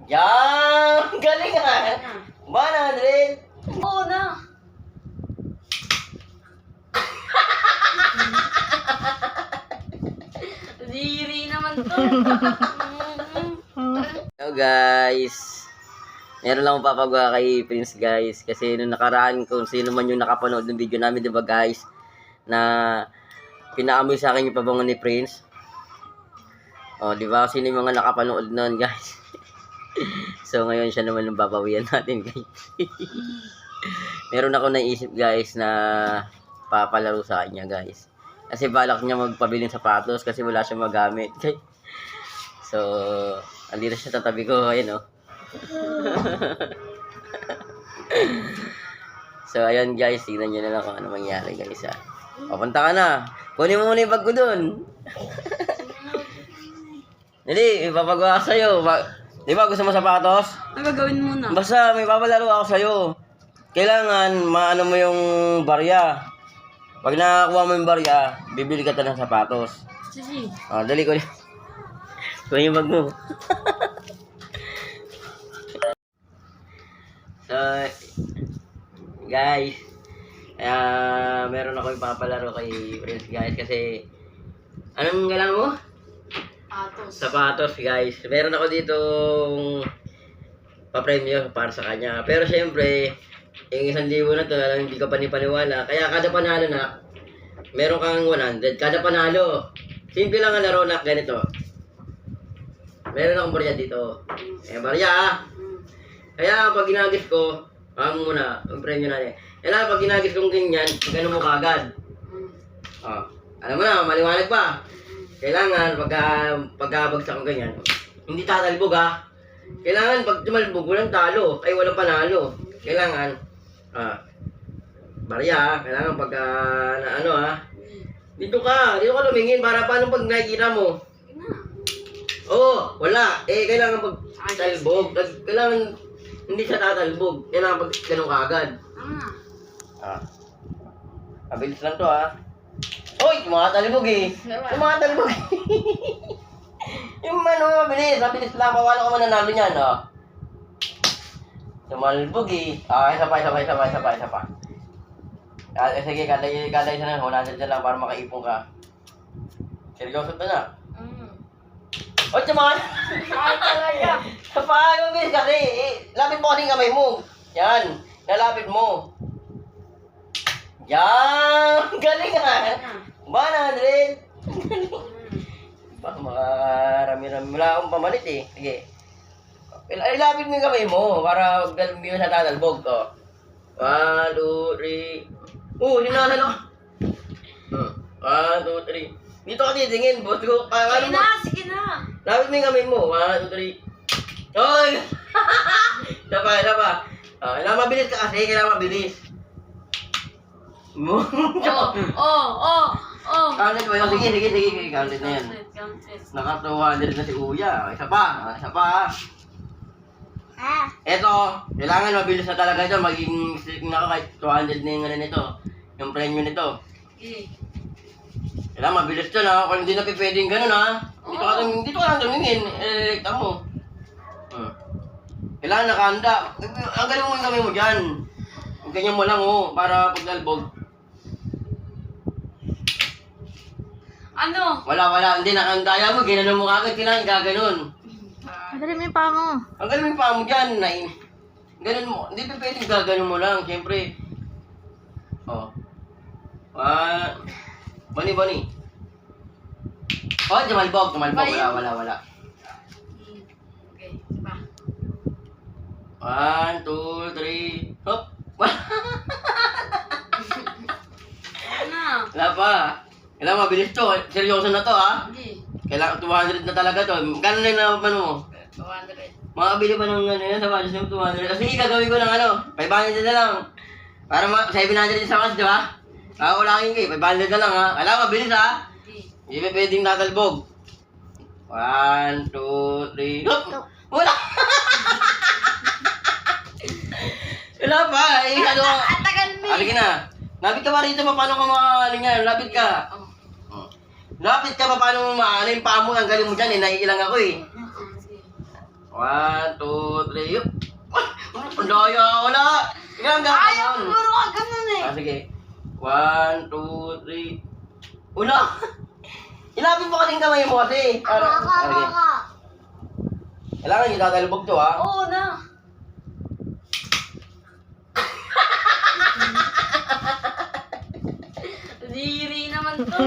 Yan! Galing ah! 100! Oo na. Diri naman to. Hello guys! Meron lang akong papagawa kay Prince guys. Kasi nung nakaraan kung sino man yung nakapanood ng video namin, diba guys? Na pinaamoy sa akin yung pabango ni Prince. O, diba? Sino yung mga nakapanood nun guys? So ngayon siya naman yung babawian natin guys. Meron ako naisip guys na papalaro sa kanya guys. Kasi balak niya magpabiling sapatos kasi wala siyang magamit. So, andito siya tatabi ko. Ayun oh. So, ayun guys. Tignan nyo na lang kung ano mangyari guys ha. Papunta ka na. Kunin mo muna yung bag ko dun. Hindi, ipapagawa ko sa'yo. Di ba gusto mo sapatos? Ano gagawin muna? Basta may papalaro ako sa'yo. Kailangan maano mo yung barya. Pag nakakuha mo yung barya, bibili ka ng sapatos. Sige. Oh, dali ko. Kuha yung bag mo. So, guys, meron ako ipapalaro kay Prince guys kasi anong kailangan mo? Atos. Sapatos guys. Meron ako dito pa-premyo para sa kanya. Pero syempre, yung 1,000 na to, hindi ka panipaniwala. Kaya kada panalo na, meron kang 100. Kada panalo, simple lang ang laro na ganito. Meron akong barya dito. Barya ah. Kaya pag ginagis ko, muna, ang premyo natin. Kaya pag ginagis kong ganyan, gano'n mo kagad. Oh, alam mo na, maliwanag pa. Kailangan pagkabagsak ko ganyan, hindi tatalbog ah. Kailangan pag tumalbog, walang talo, ay walang panalo. Kailangan, barya ah, kailangan pagka, na ano ah. Dito ka lumingin para paano pag nakikita mo. Oo, wala. Kailangan pag talbog, kailangan hindi siya tatalbog. Kailangan pag ganun kaagad. Mabilis lang to ah. Hoy, tumatalbog eh. Tumatalbog eh. Yung ano, mabilis lang. Paano ka mananalo niyan, oh. Tumalbog eh. Isa pa. Sige, kada isa na, 100 na lang para makaipon ka. Seryoso ba na? Oy, tumakan! Ay, talaga. Sa paa, yung guys, kasi, lapit mo kasing kamay mo. Yan, lalapit mo. Yan! Galing ah! 100! Baka makarami-rami. Wala akong pamalit eh. Sige. Ilapit mo yung kamay mo para hindi mo siya tatalbog to. 1, 2, 3. Sinasan ako. 1, 2, 3. Dito ka titingin, boss ko. Sige na. Lapit mo yung kamay mo. 1, 2, 3. Hoy! Isa pa. Kailangan mabilis ka kasi. Kailangan mabilis. Counted ba yun? Sige. Counted na yan. Naka 200 na si Kuya. Isa pa. Eto, kailangan mabilis na talaga ito. Maging stick na ako kahit 200 na yung ano nito. Yung premyo nito. Kailangan mabilis ito na. Kung hindi na pwedeng ganun ha. Dito ka lang tumingin. Elekta mo. Kailangan nakahanda. Ang galing mo yung kamay mo dyan. Ganyan mo lang oh. Para paglalbog. Ano? Wala. Hindi nakandaya mo. Ginanon mo kagad. Kailangan gaganon. Madali mo yung paa mo. Ang galing mo yung paa mo dyan. Ganon mo. Hindi pa pwedeng gaganon mo lang. Siyempre. Bani. Oh, tumalbog. Wala. Okay, diba? 1, 2, 3. Hop. Wala pa. Kailangan mabilis to. Seryoso na to ha. Kailangan 200 na talaga to. Gano'n na yung ano mo? 200. Makabili pa ng ano yan sa budget ng 200. Kasi gagawin ko ng 500 na lang. Para 700 sa kas, di ba? Kakulangin kayo, 500 na lang ha. Kailangan mabilis ha. Hindi pa pwedeng tatalbog. 1, 2, 3. Hop! Wala! Wala pa. Atagal mo. Halika na. Lapit ka pa rito, paano ka yan? Lapit ka. Lapit ka, paano mo yung paa mo? Ang galing mo dyan naiilang ako eh. 1, 2, 3, yup! Ang daya, wala! Sige, ang Ayaw, gano'n. puro ka ganun eh. Ah, sige. 1, 2, 3. Wala! Ilapit mo kasing kamay mo kasi. Sige. Kailangan nyo tatalbog to, ha? Oo na. Diri naman to.